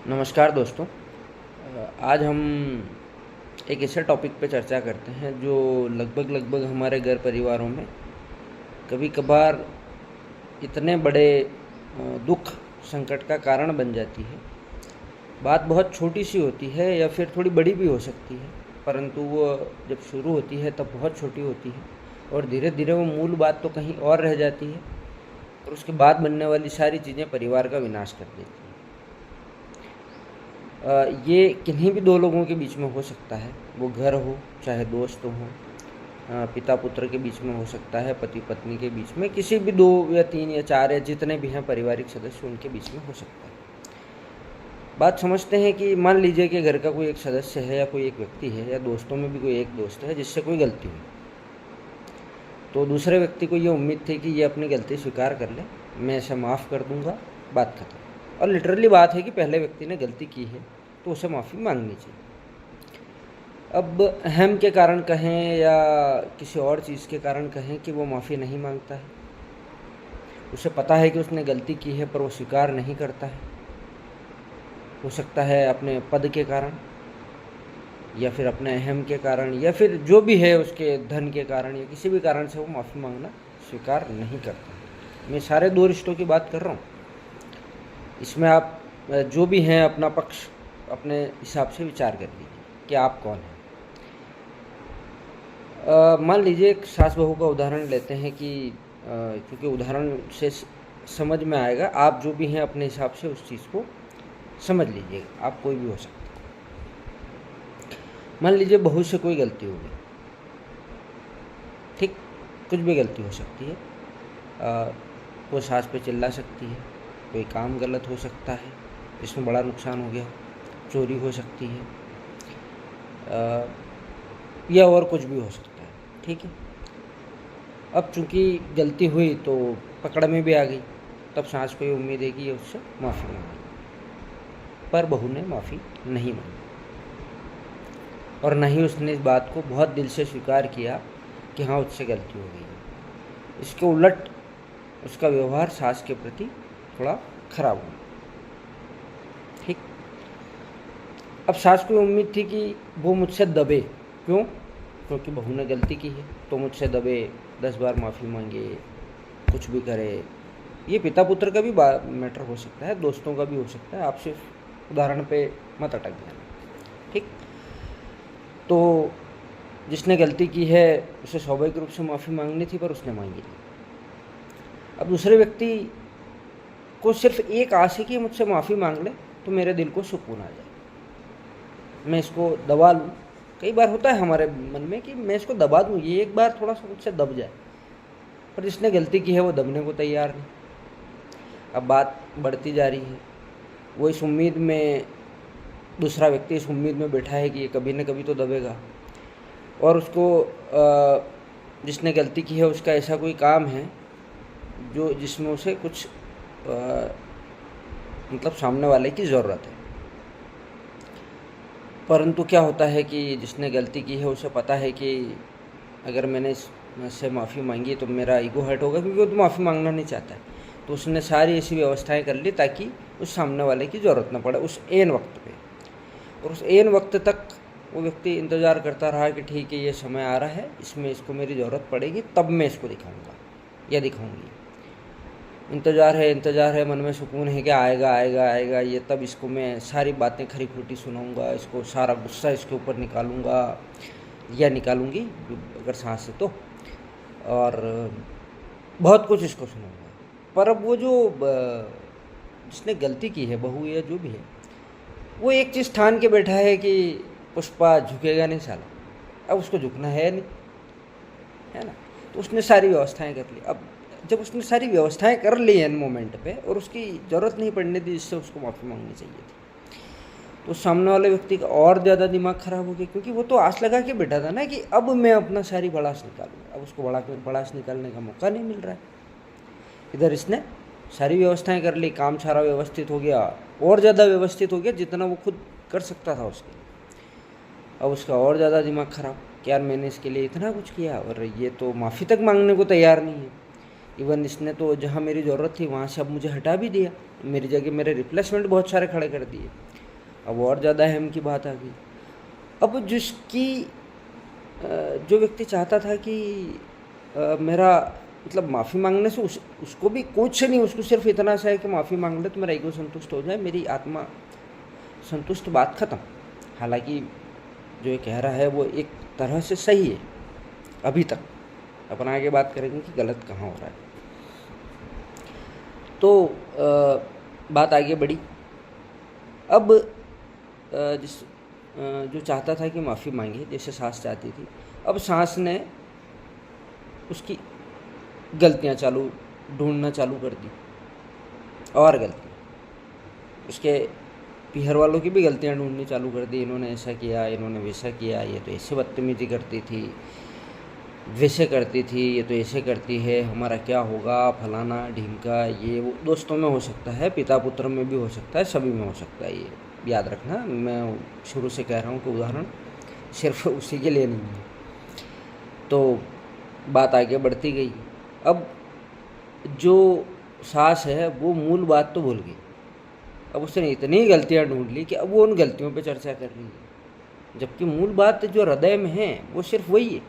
नमस्कार दोस्तों। आज हम एक ऐसे टॉपिक पे चर्चा करते हैं जो लगभग हमारे घर परिवारों में कभी कभार इतने बड़े दुख संकट का कारण बन जाती है। बात बहुत छोटी सी होती है या फिर थोड़ी बड़ी भी हो सकती है, परंतु वो जब शुरू होती है तब बहुत छोटी होती है और धीरे धीरे वो मूल बात तो कहीं और रह जाती है और उसके बाद बनने वाली सारी चीज़ें परिवार का विनाश कर देती हैं। ये किन्हीं भी दो लोगों के बीच में हो सकता है, वो घर हो चाहे दोस्त हो, पिता पुत्र के बीच में हो सकता है, पति पत्नी के बीच में, किसी भी दो या तीन या चार या जितने भी हैं पारिवारिक सदस्य उनके बीच में हो सकता है। बात समझते हैं कि मान लीजिए कि घर का कोई एक सदस्य है या कोई एक व्यक्ति है या दोस्तों में भी कोई एक दोस्त है जिससे कोई गलती हुई, तो दूसरे व्यक्ति को ये उम्मीद थी कि ये अपनी गलती स्वीकार कर ले, मैं इसे माफ़ कर दूंगा, बात खत्म। और लिटरली बात है कि पहले व्यक्ति ने गलती की है तो उसे माफ़ी मांगनी चाहिए। अब अहम के कारण कहें या किसी और चीज़ के कारण कहें कि वो माफ़ी नहीं मांगता है, उसे पता है कि उसने गलती की है पर वो स्वीकार नहीं करता है। हो सकता है अपने पद के कारण या फिर अपने अहम के कारण या फिर जो भी है उसके धन के कारण या किसी भी कारण से वो माफ़ी मांगना स्वीकार नहीं करता। मैं सारे दो रिश्तों की बात कर रहा हूँ। इसमें आप जो भी हैं अपना पक्ष अपने हिसाब से विचार कर लीजिए कि आप कौन हैं। मान लीजिए एक सास बहू का उदाहरण लेते हैं कि क्योंकि उदाहरण से समझ में आएगा, आप जो भी हैं अपने हिसाब से उस चीज़ को समझ लीजिएगा, आप कोई भी हो सकते हैं। मान लीजिए बहू से कोई गलती हो गई, ठीक, कुछ भी गलती हो सकती है। वो सास पे चिल्ला सकती है, कोई काम गलत हो सकता है जिसमें बड़ा नुकसान हो गया, चोरी हो सकती है या और कुछ भी हो सकता है, ठीक है। अब चूंकि गलती हुई तो पकड़ में भी आ गई, तब सास को ये उम्मीद है कि ये उससे माफ़ी मांगी, पर बहू ने माफ़ी नहीं मांगी और न ही उसने इस बात को बहुत दिल से स्वीकार किया कि हाँ उससे गलती हो गई है। इसके उलट उसका व्यवहार सास के प्रति थोड़ा खराब हुआ, ठीक। अब सास को उम्मीद थी कि वो मुझसे दबे, क्यों? क्योंकि बहू ने गलती की है तो मुझसे दबे, 10 बार माफ़ी मांगे, कुछ भी करे। ये पिता पुत्र का भी मैटर हो सकता है, दोस्तों का भी हो सकता है, आप सिर्फ उदाहरण पे मत अटक जाना, ठीक। तो जिसने गलती की है उसे स्वाभाविक रूप से माफ़ी मांगनी थी पर उसने मांगी नहीं। अब दूसरे व्यक्ति को सिर्फ एक आस है कि मुझसे माफ़ी मांग ले तो मेरे दिल को सुकून आ जाए, मैं इसको दबा लूँ। कई बार होता है हमारे मन में कि मैं इसको दबा दूँ, ये एक बार थोड़ा सा मुझसे दब जाए, पर जिसने गलती की है वो दबने को तैयार नहीं। अब बात बढ़ती जा रही है, वो इस उम्मीद में, दूसरा व्यक्ति इस उम्मीद में बैठा है कि ये कभी न कभी तो दबेगा, और उसको जिसने गलती की है उसका ऐसा कोई काम है जो जिसमें उसे कुछ मतलब सामने वाले की ज़रूरत है। परंतु क्या होता है कि जिसने गलती की है उसे पता है कि अगर मैंने इससे माफ़ी मांगी तो मेरा ईगो हर्ट होगा, क्योंकि वो तो माफ़ी मांगना नहीं चाहता है। तो उसने सारी ऐसी व्यवस्थाएं कर ली ताकि उस सामने वाले की ज़रूरत ना पड़े उस एन वक्त पे, और उस एन वक्त तक वो व्यक्ति इंतज़ार करता रहा कि ठीक है ये समय आ रहा है, इसमें इसको मेरी ज़रूरत पड़ेगी तब मैं इसको दिखाऊंगा या दिखाऊंगी। इंतज़ार है, मन में सुकून है कि आएगा आएगा आएगा ये, तब इसको मैं सारी बातें खरी खोटी सुनाऊंगा, इसको सारा गुस्सा इसके ऊपर निकालूंगा या निकालूंगी अगर सांस है तो, और बहुत कुछ इसको सुनाऊंगा। पर अब वो जो जिसने गलती की है, बहू या जो भी है, वो एक चीज़ ठान के बैठा है कि पुष्पा झुकेगा नहीं साला, अब उसको झुकना है नहीं, है ना। तो उसने सारी व्यवस्थाएं कर ली। अब जब उसने सारी व्यवस्थाएं कर ली एन मोमेंट पे और उसकी ज़रूरत नहीं पड़ने दी जिससे उसको माफ़ी मांगनी चाहिए थी, तो सामने वाले व्यक्ति का और ज़्यादा दिमाग ख़राब हो गया, क्योंकि वो तो आस लगा के बैठा था ना कि अब मैं अपना सारी भड़ास निकालूंगा। अब उसको भड़ास निकालने का मौका नहीं मिल रहा है। इधर इसने सारी व्यवस्थाएं कर ली, काम सारा व्यवस्थित हो गया, और ज़्यादा व्यवस्थित हो गया जितना वो खुद कर सकता था उसके लिए। अब उसका और ज़्यादा दिमाग ख़राब कि यार मैंने इसके लिए इतना कुछ किया और ये तो माफ़ी तक मांगने को तैयार नहीं है। इवन इसने तो जहाँ मेरी ज़रूरत थी वहाँ से अब मुझे हटा भी दिया, मेरी जगह मेरे रिप्लेसमेंट बहुत सारे खड़े कर दिए। अब और ज़्यादा अहम की बात आ गई। अब जो व्यक्ति चाहता था कि मेरा मतलब माफ़ी मांगने से उसको भी कुछ नहीं, उसको सिर्फ इतना सा है कि माफ़ी मांग ले तो मेरा ईगो संतुष्ट हो जाए, मेरी आत्मा संतुष्ट, बात ख़त्म। हालांकि जो ये कह रहा है वो एक तरह से सही है अभी तक। अपन आगे बात करेंगे कि गलत कहाँ हो रहा है। तो बात आगे बढ़ी। अब जो चाहता था कि माफ़ी मांगे, जैसे सास चाहती थी, अब सास ने उसकी गलतियाँ ढूंढना चालू कर दी, और गलती उसके पीहर वालों की भी गलतियाँ ढूंढनी चालू कर दी। इन्होंने ऐसा किया, इन्होंने वैसा किया, ये तो ऐसे बदतमीजी करती थी, वैसे करती थी, ये तो ऐसे करती है, हमारा क्या होगा, फलाना ढीमका, ये वो। दोस्तों में हो सकता है, पिता पुत्र में भी हो सकता है, सभी में हो सकता है, ये याद रखना। मैं शुरू से कह रहा हूँ कि उदाहरण सिर्फ उसी के लिए नहीं है। तो बात आगे बढ़ती गई। अब जो सास है वो मूल बात तो भूल गई। अब उसने इतनी गलतियाँ ढूंढ ली कि अब वो उन गलतियों पे चर्चा कर रही है, जबकि मूल बात जो हृदय में है वो सिर्फ वही है।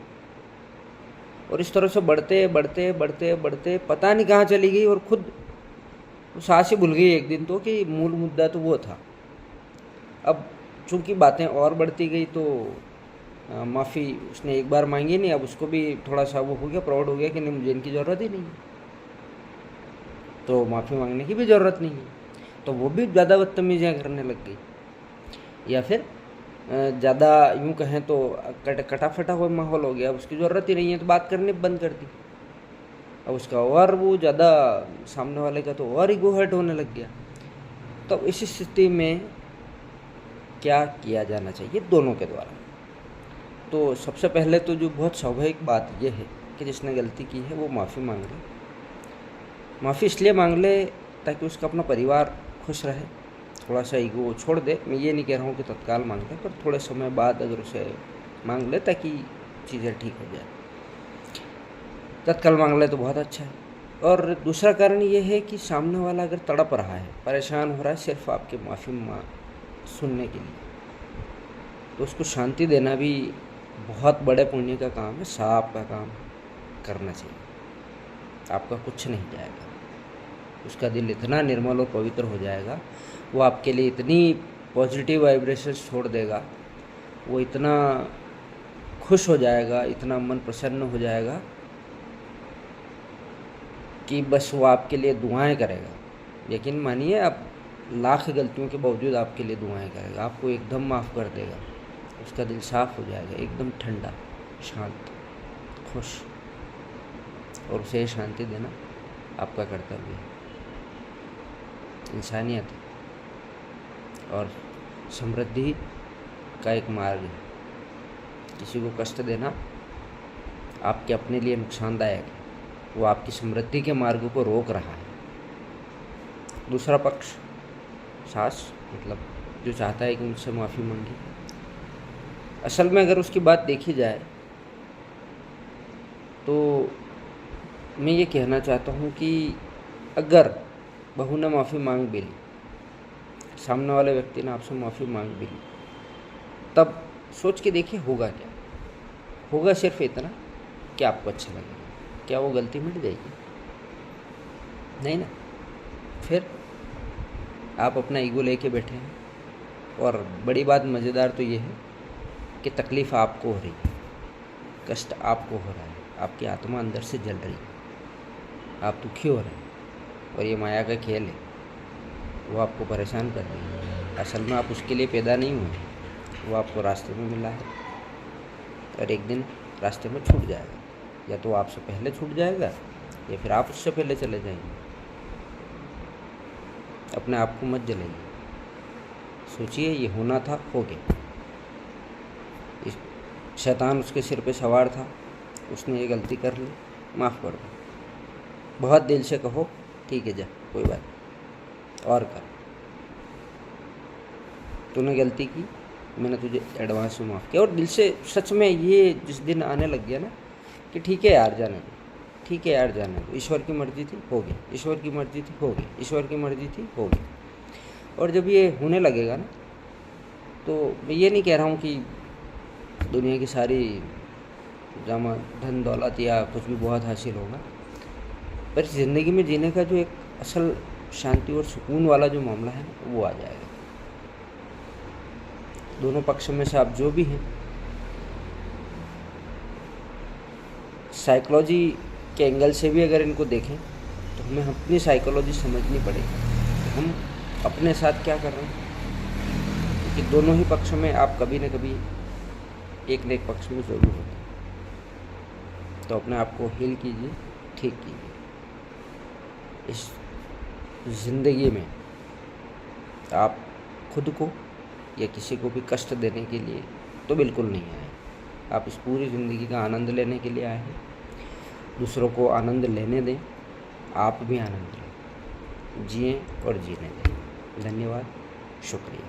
और इस तरह से बढ़ते बढ़ते बढ़ते बढ़ते पता नहीं कहाँ चली गई, और खुद सास ही भूल गई एक दिन तो कि मूल मुद्दा तो वो था। अब चूंकि बातें और बढ़ती गई तो माफ़ी उसने एक बार मांगी नहीं, अब उसको भी थोड़ा सा वो हो गया, प्राउड हो गया कि नहीं, मुझे इनकी ज़रूरत ही नहीं है, तो माफ़ी मांगने की भी ज़रूरत नहीं है। तो वो भी ज़्यादा बदतमीजियाँ करने लग गई, या फिर ज़्यादा यूँ कहें तो कटा फटा हुआ माहौल हो गया। उसकी ज़रूरत ही नहीं है तो बात करने बंद कर दी। अब उसका और वो ज़्यादा, सामने वाले का तो और ईगो हर्ट होने लग गया। तो इस स्थिति में क्या किया जाना चाहिए दोनों के द्वारा? तो सबसे पहले तो जो बहुत स्वाभाविक बात यह है कि जिसने गलती की है वो माफ़ी मांग ले। माफ़ी इसलिए मांग ले ताकि उसका अपना परिवार खुश रहे, थोड़ा सा ईगो छोड़ दे। मैं ये नहीं कह रहा हूँ कि तत्काल मांग ले, पर थोड़े समय बाद अगर उसे मांग ले ताकि चीज़ें ठीक हो जाए। तत्काल मांग ले तो बहुत अच्छा है। और दूसरा कारण ये है कि सामने वाला अगर तड़प रहा है, परेशान हो रहा है सिर्फ आपके माफ़ी सुनने के लिए, तो उसको शांति देना भी बहुत बड़े पुण्य का काम है, साफ का काम करना चाहिए। आपका कुछ नहीं जाएगा, उसका दिल इतना निर्मल और पवित्र हो जाएगा, वो आपके लिए इतनी पॉजिटिव वाइब्रेशंस छोड़ देगा, वो इतना खुश हो जाएगा, इतना मन प्रसन्न हो जाएगा कि बस वो आपके लिए दुआएं करेगा। यकीन मानिए, आप लाख गलतियों के बावजूद आपके लिए दुआएं करेगा, आपको एकदम माफ़ कर देगा, उसका दिल साफ हो जाएगा, एकदम ठंडा, शांत, खुश। और उसे शांति देना आपका कर्तव्य है, इंसानियत है और समृद्धि का एक मार्ग है। किसी को कष्ट देना आपके अपने लिए नुकसानदायक है, वो आपकी समृद्धि के मार्ग को रोक रहा है। दूसरा पक्ष सास, मतलब जो चाहता है कि मुझसे माफ़ी मांगे, असल में अगर उसकी बात देखी जाए तो मैं ये कहना चाहता हूँ कि अगर बहू ने माफ़ी मांग भी ली, सामने वाले व्यक्ति ने आपसे माफ़ी मांग भी ली, तब सोच के देखिए होगा क्या। होगा सिर्फ इतना कि आपको अच्छा लगेगा। क्या वो गलती मिट जाएगी? नहीं ना। फिर आप अपना ईगो लेके बैठे हैं, और बड़ी बात मज़ेदार तो ये है कि तकलीफ़ आपको हो रही है, कष्ट आपको हो रहा है, आपकी आत्मा अंदर से जल रही है, आप दुखी हो रहे हैं, और ये माया का खेल है, वो आपको परेशान कर रही है। असल में आप उसके लिए पैदा नहीं हुए, वो आपको रास्ते में मिला है, और एक दिन रास्ते में छूट जाएगा। या तो आपसे पहले छूट जाएगा, या फिर आप उससे पहले चले जाएंगे। अपने आप को मत जलाइए, सोचिए ये होना था, हो गया। शैतान उसके सिर पे सवार था, उसने ये गलती कर ली, माफ़ कर दो। बहुत दिल से कहो, ठीक है जा, कोई बात नहीं, और कर। तूने गलती की, मैंने तुझे एडवांस में माफ़ किया। और दिल से सच में ये जिस दिन आने लग गया ना कि ठीक है यार जाने दो, ठीक है यार जाने दो, ईश्वर की मर्ज़ी थी, हो गया, ईश्वर की मर्ज़ी थी, हो गया, ईश्वर की मर्ज़ी थी, हो गया। और जब ये होने लगेगा ना, तो मैं ये नहीं कह रहा हूँ कि दुनिया की सारी जमा धन दौलत या कुछ भी बहुत हासिल होगा, पर ज़िंदगी में जीने का जो एक असल शांति और सुकून वाला जो मामला है वो आ जाएगा। दोनों पक्ष में से आप जो भी हैं, साइकोलॉजी के एंगल से भी अगर इनको देखें तो हमें अपनी साइकोलॉजी समझनी पड़ेगी कि हम अपने साथ क्या कर रहे हैं, क्योंकि दोनों ही पक्षों में आप कभी न कभी एक न एक पक्ष में ज़रूर होते हैं। तो अपने आप को हील कीजिए, ठीक कीजिए। इस ज़िंदगी में आप खुद को या किसी को भी कष्ट देने के लिए तो बिल्कुल नहीं आए। आप इस पूरी ज़िंदगी का आनंद लेने के लिए आए हैं। दूसरों को आनंद लेने दें, आप भी आनंद लें, जिएं और जीने दें। धन्यवाद, शुक्रिया।